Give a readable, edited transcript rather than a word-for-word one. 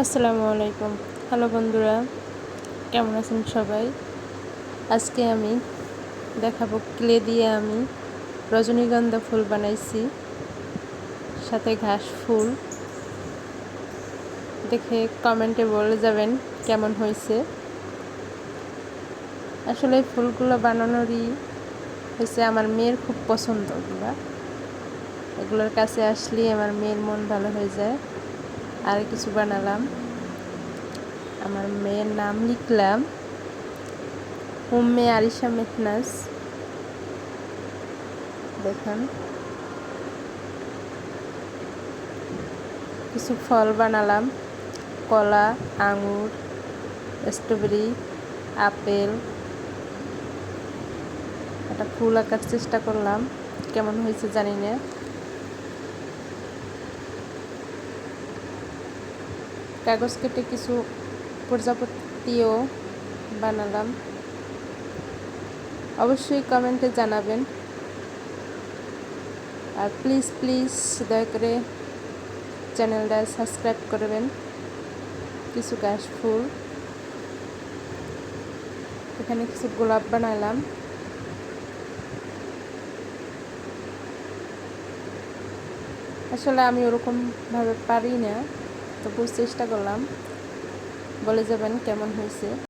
আসসালামু আলাইকুম। হ্যালো বন্ধুরা, কেমন আছেন সবাই? আজকে আমি দেখাবো ক্লে দিয়ে আমি রজনীগন্ধা ফুল বানাইছি, সাথে ঘাস ফুল। দেখে কমেন্টে বলে যাবেন কেমন হয়েছে। আসলে এই ফুলগুলো বানানোরই হয়েছে আমার মেয়ের খুব পছন্দ। এগুলোর কাছে আসলেই আমার মেয়ের মন ভালো হয়ে যায়। আর কিছু বানালাম, আমার মেয়ের নাম লিখলাম উম্মে আরিশা মেহনাজ। দেখুন, কিছু ফল বানালাম, কলা, আঙুর, স্ট্রবেরি, আপেল। একটা ফুল আঁকার চেষ্টা করলাম, কেমন হয়েছে জানি না। কাগজ কেটে কিছু প্রজাপতিও বানালাম। অবশ্যই কমেন্টে জানাবেন, আর প্লিজ দয়া করে চ্যানেলটা সাবস্ক্রাইব করবেন। কিছু ঘাস ফুল, এখানে কিছু গোলাপ বানালাম। আসলে আমি ওরকমভাবে পারি না, তবু চেষ্টা করলাম, বলে যাবেন কেমন হয়েছে।